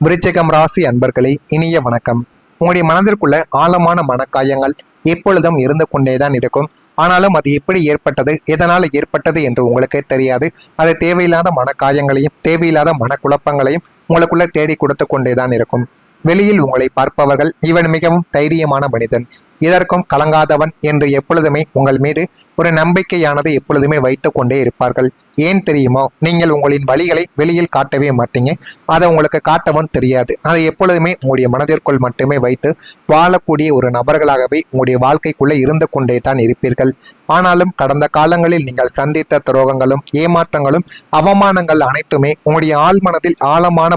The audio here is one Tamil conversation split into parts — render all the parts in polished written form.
விருச்சிகம் ராசி அன்பர்களே, இனிய வணக்கம். உங்களுடைய மனதிற்குள்ள ஆழமான மனக்காயங்கள் எப்பொழுதும் இருந்து கொண்டேதான் இருக்கும். ஆனாலும் அது எப்படி ஏற்பட்டது, எதனால் ஏற்பட்டது என்று உங்களுக்கே தெரியாது. அது தேவையில்லாத மனக்காயங்களையும் தேவையில்லாத மனக்குழப்பங்களையும் உங்களுக்குள்ள தேடி கொடுத்து கொண்டேதான் இருக்கும். வெளியில் உங்களை பார்ப்பவர்கள் இவன் மிகவும் தைரியமான மனிதன், இதற்கும் கலங்காதவன் என்று எப்பொழுதுமே உங்கள் மீது ஒரு நம்பிக்கையானது எப்பொழுதுமே வைத்து கொண்டே இருப்பார்கள். ஏன் தெரியுமோ, நீங்கள் உங்களின் வழிகளை வெளியில் காட்டவே மாட்டீங்க. அதை உங்களுக்கு காட்டவும் தெரியாது. அதை எப்பொழுதுமே உங்களுடைய மனதிற்குள் மட்டுமே வைத்து வாழக்கூடிய ஒரு நபர்களாகவே உங்களுடைய வாழ்க்கைக்குள்ளே இருந்து கொண்டே தான் இருப்பீர்கள். ஆனாலும் கடந்த காலங்களில் நீங்கள் சந்தித்த துரோகங்களும் ஏமாற்றங்களும் அவமானங்கள் அனைத்துமே உங்களுடைய ஆழ்மனதில் ஆழமான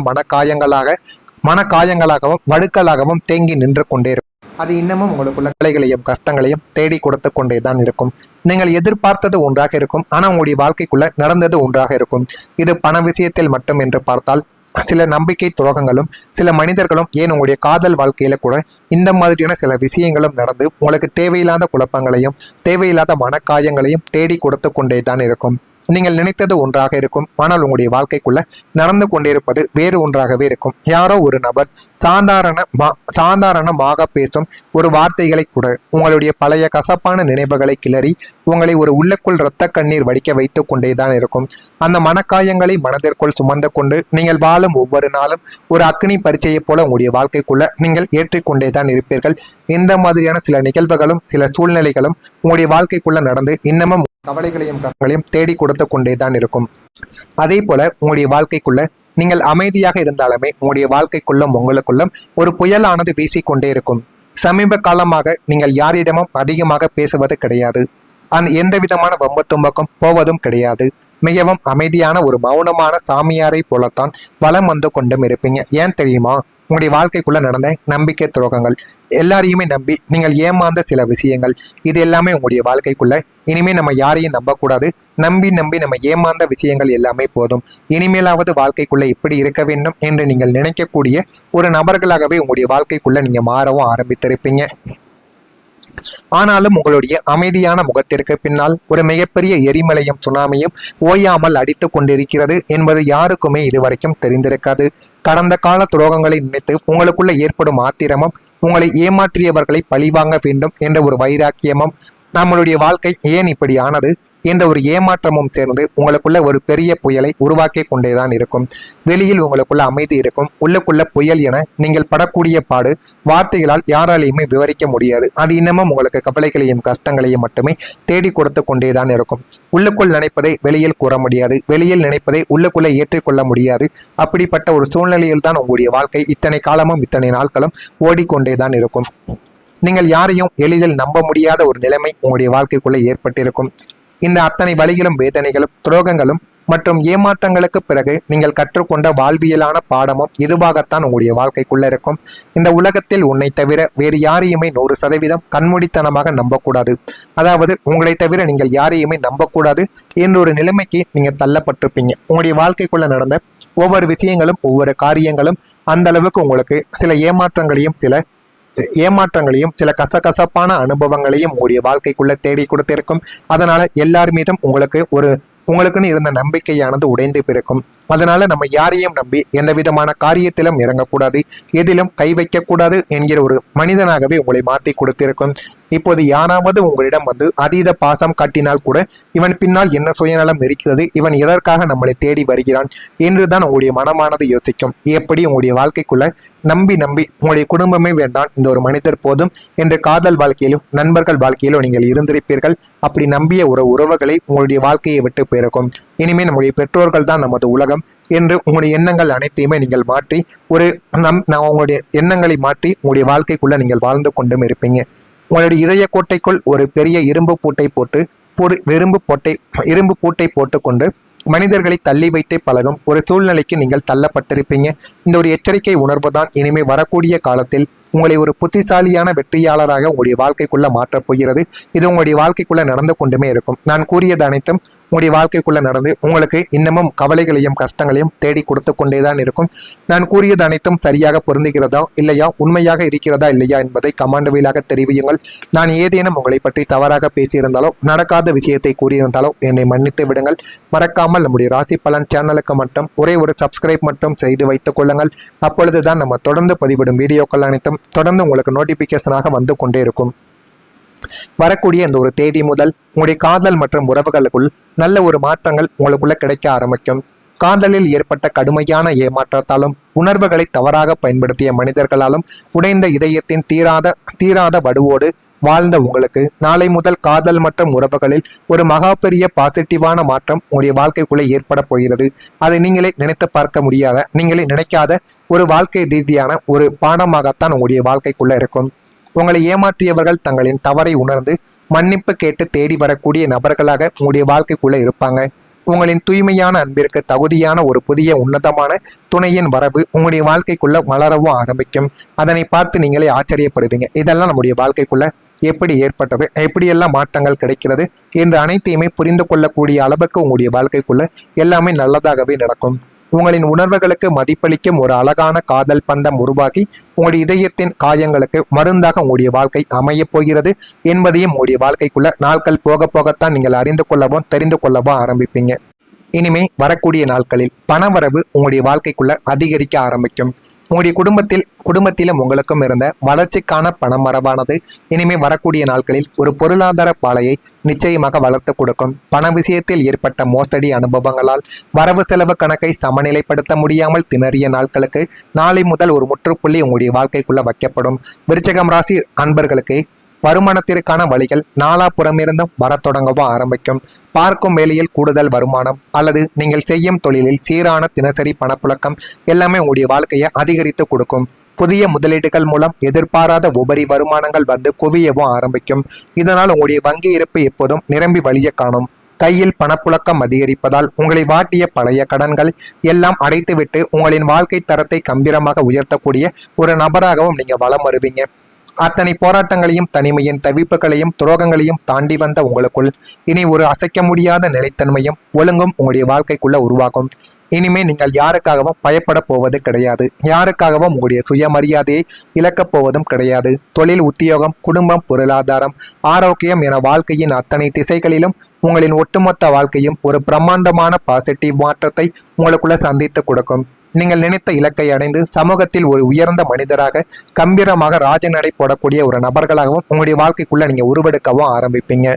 மனக்காயங்களாகவும் வடுக்களாகவும் தேங்கி நின்று கொண்டே இருக்கும். அது இன்னமும் உங்களுக்குள்ள கலைகளையும் கஷ்டங்களையும் தேடி கொடுத்து கொண்டே தான் இருக்கும். நீங்கள் எதிர்பார்த்தது ஒன்றாக இருக்கும், ஆனால் உங்களுடைய வாழ்க்கைக்குள்ள நடந்தது ஒன்றாக இருக்கும். இது பண விஷயத்தில் மட்டும் என்று பார்த்தால் சில நம்பிக்கை துரோகங்களும் சில மனிதர்களும் ஏன் உங்களுடைய காதல் வாழ்க்கையில கூட இந்த மாதிரியான சில விஷயங்களும் நடந்து உங்களுக்கு தேவையில்லாத குழப்பங்களையும் தேவையில்லாத மனக்காயங்களையும் தேடி கொடுத்து கொண்டே தான் இருக்கும். நீங்கள் நினைத்தது ஒன்றாக இருக்கும், ஆனால் உங்களுடைய வாழ்க்கைக்குள்ள நடந்து கொண்டிருப்பது வேறு ஒன்றாகவே இருக்கும். யாரோ ஒரு நபர் சாதாரணமாக பேசும் ஒரு வார்த்தைகளை கூட உங்களுடைய பழைய கசப்பான நினைவுகளை கிளறி உங்களை ஒரு உள்ளுக்குள் இரத்த கண்ணீர் வடிக்க வைத்து கொண்டேதான் இருக்கும். அந்த மனக்காயங்களை மனதிற்குள் சுமந்து கொண்டு நீங்கள் வாழும் ஒவ்வொரு நாளும் ஒரு அக்னி பரீட்சையை போல உங்களுடைய வாழ்க்கைக்குள்ள நீங்கள் ஏற்றிக்கொண்டேதான் இருப்பீர்கள். இந்த மாதிரியான சில நிகழ்வுகளும் சில சூழ்நிலைகளும் உங்களுடைய வாழ்க்கைக்குள்ள நடந்து இன்னமும் கவலைகளையும் கஷ்டங்களையும் தேடி கொடுத்து கொண்டே தான் இருக்கும். அதே போல உங்களுடைய வாழ்க்கைக்குள்ள நீங்கள் அமைதியாக இருந்தாலுமே உங்களுடைய வாழ்க்கைக்குள்ளும் உங்களுக்குள்ளும் ஒரு புயலானது வீசிக்கொண்டே இருக்கும். சமீப காலமாக நீங்கள் யாரிடமும் அதிகமாக பேசுவது கிடையாது. எந்த விதமான வம்பு தும்பக்கும் போவதும் கிடையாது. மிகவும் அமைதியான ஒரு மௌனமான சாமியாரை போலத்தான் வலம் வந்து கொண்டும் இருப்பீங்க. ஏன் தெரியுமா, உங்களுடைய வாழ்க்கைக்குள்ள நடந்த நம்பிக்கை துரோகங்கள், எல்லாரையுமே நம்பி நீங்கள் ஏமாந்த சில விஷயங்கள், இது எல்லாமே உங்களுடைய வாழ்க்கைக்குள்ள இனிமே நம்ம யாரையும் நம்பக்கூடாது. நம்பி நம்ம ஏமாந்த விஷயங்கள் எல்லாமே போதும். இனிமேலாவது வாழ்க்கைக்குள்ள எப்படி இருக்க வேண்டும் என்று நீங்கள் நினைக்கக்கூடிய ஒரு நபர்களாகவே உங்களுடைய வாழ்க்கைக்குள்ள நீங்க மாறவும் ஆரம்பித்திருப்பீங்க. ஆனாலும் உங்களுடைய அமைதியான முகத்திற்கு பின்னால் ஒரு மிகப்பெரிய எரிமலையும் சுனாமியும் ஓயாமல் அடித்து கொண்டிருக்கிறது என்பது யாருக்குமே இதுவரைக்கும் தெரிந்திருக்காது. கடந்த கால துரோகங்களை நினைத்து உங்களுக்குள்ள ஏற்படும் ஆத்திரமும், உங்களை ஏமாற்றியவர்களை பழிவாங்க வேண்டும் என்ற ஒரு வைராக்கியமும், நம்மளுடைய வாழ்க்கை ஏன் இப்படி ஆனது என்ற ஒரு ஏமாற்றமும் சேர்ந்து உங்களுக்குள்ள ஒரு பெரிய புயலை உருவாக்கி கொண்டேதான் இருக்கும். வெளியில் உங்களுக்குள்ள அமைதி இருக்கும், உள்ளுக்குள்ள புயல் என நீங்கள் படக்கூடிய பாடு வார்த்தைகளால் யாராலையுமே விவரிக்க முடியாது. அது இன்னமும் உங்களுக்கு கவலைகளையும் கஷ்டங்களையும் மட்டுமே தேடி கொடுத்து கொண்டேதான் இருக்கும். உள்ளுக்குள் நினைப்பதை வெளியில் கூற முடியாது, வெளியில் நினைப்பதை உள்ளுக்குள்ள ஏற்றிக்கொள்ள முடியாது. அப்படிப்பட்ட ஒரு சூழ்நிலையில் தான் உங்களுடைய வாழ்க்கை இத்தனை காலமும் இத்தனை நாட்களும் ஓடிக்கொண்டேதான் இருக்கும். நீங்கள் யாரையும் எளிதில் நம்ப முடியாத ஒரு நிலைமை உங்களுடைய வாழ்க்கைக்குள்ளே ஏற்பட்டிருக்கும். இந்த அத்தனை வலிகளும் வேதனைகளும் துரோகங்களும் மற்றும் ஏமாற்றங்களுக்கு பிறகு நீங்கள் கற்றுக்கொண்ட வாழ்வியலான பாடமும் இதுவாகத்தான் உங்களுடைய வாழ்க்கைக்குள்ள இருக்கும். இந்த உலகத்தில் உன்னை தவிர வேறு யாரையுமே 100% கண்மூடித்தனமாக நம்பக்கூடாது. அதாவது உங்களை தவிர நீங்கள் யாரையுமே நம்பக்கூடாது என்ற ஒரு நிலைமைக்கு நீங்கள் தள்ளப்பட்டிருப்பீங்க. உங்களுடைய வாழ்க்கைக்குள்ள நடந்த ஒவ்வொரு விஷயங்களும் ஒவ்வொரு காரியங்களும் அந்த அளவுக்கு உங்களுக்கு சில ஏமாற்றங்களையும் சில கசகசப்பான அனுபவங்களையும் உங்களுடைய வாழ்க்கைக்குள்ள தேடி கொடுத்திருக்கும். அதனால எல்லார் மீதும் உங்களுக்குன்னு இருந்த நம்பிக்கையானது உடைந்து பிறக்கும். அதனால நம்ம யாரையும் நம்பி எந்த விதமான காரியத்திலும் இறங்கக்கூடாது, எதிலும் கை வைக்கக்கூடாது என்கிற ஒரு மனிதனாகவே உங்களை மாற்றி கொடுத்திருக்கும். இப்போது யாராவது உங்களிடம் வந்து அதீத பாசம் காட்டினால் கூட இவன் பின்னால் என்ன சுயநலம் இருக்கிறது, இவன் எதற்காக நம்மளை தேடி வருகிறான் என்றுதான் உங்களுடைய மனமானது யோசிக்கும். எப்படி உங்களுடைய வாழ்க்கைக்குள்ள நம்பி உங்களுடைய குடும்பமே வேண்டாம், இந்த ஒரு மனிதர் போதும் என்று காதல் வாழ்க்கையிலும் நண்பர்கள் வாழ்க்கையிலும் நீங்கள் இருந்திருப்பீர்கள். அப்படி நம்பிய ஒரு உறவுகளை உங்களுடைய வாழ்க்கையை விட்டு போயிருக்கும். இனிமேல் நம்முடைய பெற்றோர்கள் தான் நமது உலகம் என்று உங்களுடைய எண்ணங்கள் அனைத்தையுமே நீங்கள் மாற்றி உங்களுடைய எண்ணங்களை மாற்றி உங்களுடைய வாழ்க்கைக்குள்ள நீங்கள் வாழ்ந்து கொண்டும் இருப்பீங்க. உங்களுடைய இதய கோட்டைக்குள் ஒரு பெரிய இரும்பு பூட்டை போட்டுக்கொண்டு மனிதர்களை தள்ளி வைத்தே பழகும் ஒரு சூழ்நிலைக்கு நீங்கள் தள்ளப்பட்டிருப்பீங்க. இந்த ஒரு எச்சரிக்கை உணர்வு தான் இனிமே வரக்கூடிய காலத்தில் உங்களை ஒரு புத்திசாலியான வெற்றியாளராக உங்களுடைய வாழ்க்கைக்குள்ள மாற்றப் போகிறது. இது உங்களுடைய வாழ்க்கைக்குள்ள நடந்து கொண்டுமே இருக்கும். நான் கூறியது அனைத்தும் உங்களுடைய வாழ்க்கைக்குள்ள நடந்து உங்களுக்கு இன்னமும் கவலைகளையும் கஷ்டங்களையும் தேடி கொடுத்து கொண்டேதான் இருக்கும். நான் கூறியது அனைத்தும் சரியாக பொருந்துகிறதா இல்லையா, உண்மையாக இருக்கிறதா இல்லையா என்பதை கமெண்ட் வாயிலாக தெரிவியுங்கள். நான் ஏதேனும் உங்களை பற்றி தவறாக பேசியிருந்தாலோ நடக்காத விஷயத்தை கூறியிருந்தாலோ என்னை மன்னித்து விடுங்கள். மறக்காமல் நம்முடைய ராசி பலன் சேனலுக்கு மட்டும் ஒரே ஒரு சப்ஸ்கிரைப் மட்டும் செய்து வைத்துக் கொள்ளுங்கள். அப்பொழுதுதான் நம்ம தொடர்ந்து பதிவிடும் வீடியோக்கள் அனைத்தும் தொடர்ந்து உங்களுக்கு நோட்டிபிகேஷனாக வந்து கொண்டே இருக்கும். வரக்கூடிய இந்த ஒரு தேதி முதல் உங்களுடைய காதல் மற்றும் உறவுகளுக்குள் நல்ல ஒரு மாற்றங்கள் உங்களுக்குள்ள கிடைக்க ஆரம்பிக்கும். காதலில் ஏற்பட்ட கடுமையான ஏமாற்றத்தாலும் உணர்வுகளை தவறாக பயன்படுத்திய மனிதர்களாலும் உடைந்த இதயத்தின் தீராத வடுவோடு வாழ்ந்த உங்களுக்கு நாளை முதல் காதல் மற்றும் உறவுகளில் ஒரு மகா பெரிய பாசிட்டிவான மாற்றம் உங்களுடைய வாழ்க்கைக்குள்ளே ஏற்பட போகிறது. அதை நீங்களே நினைத்து பார்க்க முடியாத, நீங்களே நினைக்காத ஒரு வாழ்க்கை ரீதியான ஒரு பாடமாகத்தான் உங்களுடைய வாழ்க்கைக்குள்ள இருக்கும். உங்களை ஏமாற்றியவர்கள் தங்களின் தவறை உணர்ந்து மன்னிப்பு கேட்டு தேடி வரக்கூடிய நபர்களாக உங்களுடைய வாழ்க்கைக்குள்ள இருப்பாங்க. உங்களின் தூய்மையான அன்பிற்கு தகுதியான ஒரு புதிய உன்னதமான துணையின் வரவு உங்களுடைய வாழ்க்கைக்குள்ள வளரவும் ஆரம்பிக்கும். அதனை பார்த்து நீங்களே ஆச்சரியப்படுவீங்க. இதெல்லாம் நம்முடைய வாழ்க்கைக்குள்ள எப்படி ஏற்பட்டது, எப்படியெல்லாம் மாற்றங்கள் கிடைக்கிறது என்று அனைத்தையுமே புரிந்து கொள்ளக்கூடிய அளவுக்கு உங்களுடைய வாழ்க்கைக்குள்ள எல்லாமே நல்லதாகவே நடக்கும். உங்களின் உணர்வுகளுக்கு மதிப்பளிக்கும் ஒரு அழகான காதல் பந்தம் உருவாகி உங்களுடைய இதயத்தின் காயங்களுக்கு மருந்தாக உங்களுடைய வாழ்க்கை அமையப் போகிறது என்பதையும் உங்களுடைய வாழ்க்கைக்குள்ள நாட்கள் போக போகத்தான் நீங்கள் அறிந்து கொள்ளவும் தெரிந்து கொள்ளவும் ஆரம்பிப்பீங்க. இனிமே வரக்கூடிய நாட்களில் பணவரவு உங்களுடைய வாழ்க்கைக்குள்ள அதிகரிக்க ஆரம்பிக்கும். உங்களுடைய குடும்பத்திலும் உங்களுக்கும் இருந்த வளர்ச்சிக்கான பணமரபானது இனிமே வரக்கூடிய நாட்களில் ஒரு பொருளாதார பாலையை நிச்சயமாக வளர்த்து கொடுக்கும். பண விஷயத்தில் ஏற்பட்ட மோசடி அனுபவங்களால் வரவு செலவு கணக்கை சமநிலைப்படுத்த முடியாமல் திணறிய நாட்களுக்கு நாளை முதல் ஒரு முற்றுப்புள்ளி உங்களுடைய வாழ்க்கைக்குள்ள வைக்கப்படும். விருச்சிகம் ராசி அன்பர்களுக்கு வருமானத்திற்கான வழிகள் நாலாபுறமிருந்தும் வரத் தொடங்கவும் ஆரம்பிக்கும். பார்க்கும் வேலையில் கூடுதல் வருமானம் அல்லது நீங்கள் செய்யும் தொழிலில் சீரான தினசரி பணப்புழக்கம் எல்லாமே உங்களுடைய வாழ்க்கையை அதிகரித்து கொடுக்கும். புதிய முதலீடுகள் மூலம் எதிர்பாராத உபரி வருமானங்கள் வந்து குவியவும் ஆரம்பிக்கும். இதனால் உங்களுடைய வங்கி இருப்பு எப்போதும் நிரம்பி வழிய காணும். கையில் பணப்புழக்கம் அதிகரிப்பதால் உங்களை வாட்டிய பழைய கடன்கள் எல்லாம் அடைத்துவிட்டு உங்களின் வாழ்க்கை தரத்தை கம்பீரமாக உயர்த்தக்கூடிய ஒரு நபராகவும் நீங்க வலம் வருவீங்க. அத்தனை போராட்டங்களையும் தனிமையின் தவிப்புகளையும் துரோகங்களையும் தாண்டி வந்த உங்களுக்குள் இனி ஒரு அசைக்க முடியாத நிலைத்தன்மையும் ஒழுங்கும் உங்களுடைய வாழ்க்கைக்குள்ள உருவாகும். இனிமே நீங்கள் யாருக்காகவும் பயப்பட போவது கிடையாது. யாருக்காகவும் உங்களுடைய சுயமரியாதையை இழக்கப் போவதும் கிடையாது. தொழில், உத்தியோகம், குடும்பம், பொருளாதாரம், ஆரோக்கியம் என வாழ்க்கையின் அத்தனை திசைகளிலும் உங்களின் ஒட்டுமொத்த வாழ்க்கையும் ஒரு பிரம்மாண்டமான பாசிட்டிவ் மாற்றத்தை உங்களுக்குள்ள சந்தித்து கொடுக்கும். நீங்கள் நினைத்த இலக்கை அடைந்து சமூகத்தில் ஒரு உயர்ந்த மனிதராக கம்பீரமாக ராஜநடை போடக்கூடிய ஒரு நபர்களாகவும் உங்களுடைய வாழ்க்கைக்குள்ள நீங்க உருவெடுக்கவும் ஆரம்பிப்பீங்க.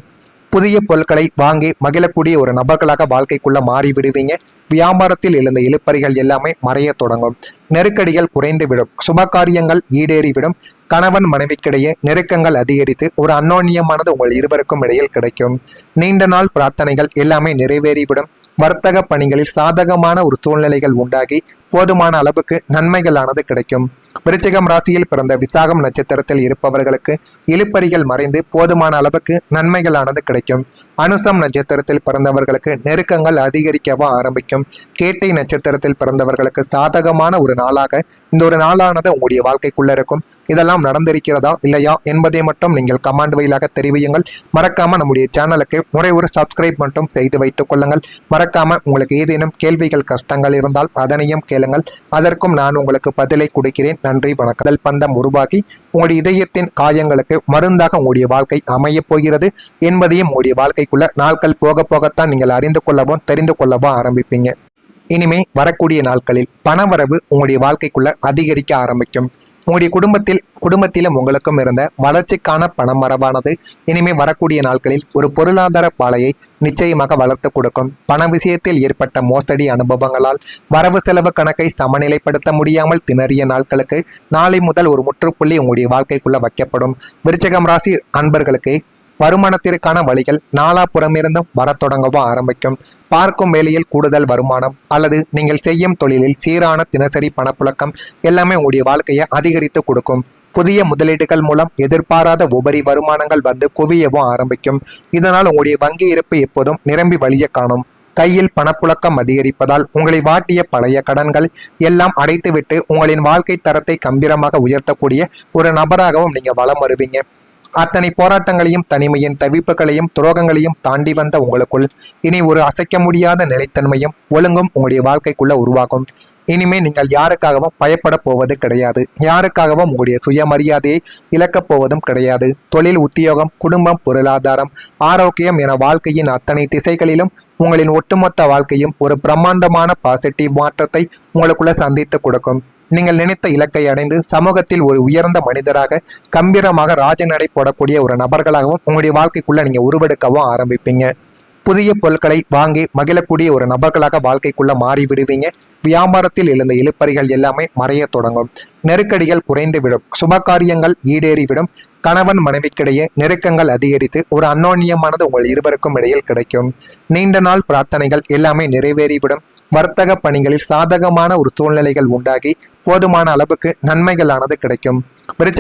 புதிய பொருட்களை வாங்கி மகிழக்கூடிய ஒரு நபர்களாக வாழ்க்கைக்குள்ள மாறிவிடுவீங்க. வியாபாரத்தில் எழுந்த இழுப்பறிகள் எல்லாமே மறைய தொடங்கும். நெருக்கடிகள் குறைந்துவிடும். சுபகாரியங்கள் ஈடேறிவிடும். கணவன் மனைவிக்கிடையே நெருக்கங்கள் அதிகரித்து ஒரு அந்யோன்யமானது உங்கள் இருவருக்கும் இடையில் கிடைக்கும். நீண்ட நாள் பிரார்த்தனைகள் எல்லாமே நிறைவேறிவிடும். வர்த்தக பணிகளில் சாதகமான ஒரு சூழ்நிலைகள் உண்டாகி போதுமான அளவுக்கு நன்மைகளானது கிடைக்கும். விருச்சிகம் ராசியில் பிறந்த விசாகம் நட்சத்திரத்தில் இருப்பவர்களுக்கு இழுப்பறிகள் மறைந்து போதுமான அளவுக்கு நன்மைகளானது கிடைக்கும். அனுசம் நட்சத்திரத்தில் பிறந்தவர்களுக்கு நெருக்கங்கள் அதிகரிக்கவும் ஆரம்பிக்கும். கேட்டை நட்சத்திரத்தில் பிறந்தவர்களுக்கு சாதகமான ஒரு நாளாக இந்த ஒரு நாளானது உங்களுடைய வாழ்க்கைக்குள்ள இருக்கும். இதெல்லாம் நடந்திருக்கிறதா இல்லையா என்பதை மட்டும் நீங்கள் கமெண்ட் வாயிலாக தெரிவியுங்கள். மறக்காம நம்முடைய சேனலுக்கு ஒரு சப்ஸ்கிரைப் மட்டும் செய்து வைத்துக் கொள்ளுங்கள். மறக்காம உங்களுக்கு ஏதேனும் கேள்விகள் கஷ்டங்கள் இருந்தால் அதனையும் கேளுங்கள். அதற்கும் நான் உங்களுக்கு பதிலை கொடுக்கிறேன். நன்றி, வணக்கம். பந்தம் உருவாகி உங்களுடைய இதயத்தின் காயங்களுக்கு மருந்தாக உங்களுடைய வாழ்க்கை அமையப் போகிறது என்பதையும் உங்களுடைய வாழ்க்கைக்குள்ள நாட்கள் போக போகத்தான் நீங்கள் அறிந்து கொள்ளவும் தெரிந்து கொள்ளவும் ஆரம்பிப்பீங்க. இனிமே வரக்கூடிய நாட்களில் பணவரவு உங்களுடைய வாழ்க்கைக்குள்ள அதிகரிக்க ஆரம்பிக்கும். உங்களுடைய குடும்பத்திலும் உங்களுக்கும் இருந்த வளர்ச்சிக்கான பணமரபானது இனிமே வரக்கூடிய நாட்களில் ஒரு பொருளாதார பாலையை நிச்சயமாக வளர்த்து கொடுக்கும். பண விஷயத்தில் ஏற்பட்ட மோசடி அனுபவங்களால் வரவு செலவு கணக்கை சமநிலைப்படுத்த முடியாமல் திணறிய நாட்களுக்கு நாளை முதல் ஒரு முற்றுப்புள்ளி உங்களுடைய வாழ்க்கைக்குள்ள வைக்கப்படும். விருச்சிகம் ராசி அன்பர்களுக்கு வருமானத்திற்கான வழிகள் நாலாபுறமிருந்தும் வரத் தொடங்கவும் ஆரம்பிக்கும். பார்க்கும் வேலையில் கூடுதல் வருமானம் அல்லது நீங்கள் செய்யும் தொழிலில் சீரான தினசரி பணப்புழக்கம் எல்லாமே உங்களுடைய வாழ்க்கையை அதிகரித்து கொடுக்கும். புதிய முதலீடுகள் மூலம் எதிர்பாராத உபரி வருமானங்கள் வந்து குவியவும் ஆரம்பிக்கும். இதனால் உங்களுடைய வங்கி இருப்பு எப்போதும் நிரம்பி வழிய காணும். கையில் பணப்புழக்கம் அதிகரிப்பதால் உங்களை வாட்டிய பழைய கடன்கள் எல்லாம் அடைத்துவிட்டு உங்களின் வாழ்க்கை தரத்தை கம்பீரமாக உயர்த்தக்கூடிய ஒரு நபராகவும் நீங்க வலம் வருவீங்க. அத்தனை போராட்டங்களையும் தனிமையின் தவிப்புகளையும் துரோகங்களையும் தாண்டி வந்த உங்களுக்குள் இனி ஒரு அசைக்க முடியாத நிலைத்தன்மையும் ஒழுங்கும் உங்களுடைய வாழ்க்கைக்குள்ள உருவாகும். இனிமே நீங்கள் யாருக்காகவும் பயப்பட போவது கிடையாது. யாருக்காகவும் உங்களுடைய சுயமரியாதையை இழக்கப் போவதும் கிடையாது. தொழில், உத்தியோகம், குடும்பம், பொருளாதாரம், ஆரோக்கியம் என வாழ்க்கையின் அத்தனை திசைகளிலும் உங்களின் ஒட்டுமொத்த வாழ்க்கையும் ஒரு பிரம்மாண்டமான பாசிட்டிவ் மாற்றத்தை உங்களுக்குள்ள சந்தித்து கொடுக்கும். நீங்கள் நினைத்த இலக்கை அடைந்து சமூகத்தில் ஒரு உயர்ந்த மனிதராக கம்பீரமாக ராஜநடை போடக்கூடிய ஒரு நபர்களாகவும் உங்களுடைய வாழ்க்கைக்குள்ள நீங்க உருவெடுக்கவும் ஆரம்பிப்பீங்க. புதிய பொருட்களை வாங்கி மகிழக்கூடிய ஒரு நபர்களாக வாழ்க்கைக்குள்ள மாறிவிடுவீங்க. வியாபாரத்தில் எழுந்த இழுப்பறிகள் எல்லாமே மறைய தொடங்கும். நெருக்கடிகள் குறைந்துவிடும். சுபகாரியங்கள் ஈடேறிவிடும். கணவன் மனைவிக்கிடையே நெருக்கங்கள் அதிகரித்து ஒரு அந்யோன்யமானது உங்கள் இருவருக்கும் இடையில் கிடைக்கும். நீண்ட நாள் பிரார்த்தனைகள் எல்லாமே நிறைவேறிவிடும். வர்த்தக பணிகளில் சாதகமான ஒரு சூழ்நிலைகள் உண்டாகி போதுமான அளவுக்கு நன்மைகளானது கிடைக்கும். விருச்சிக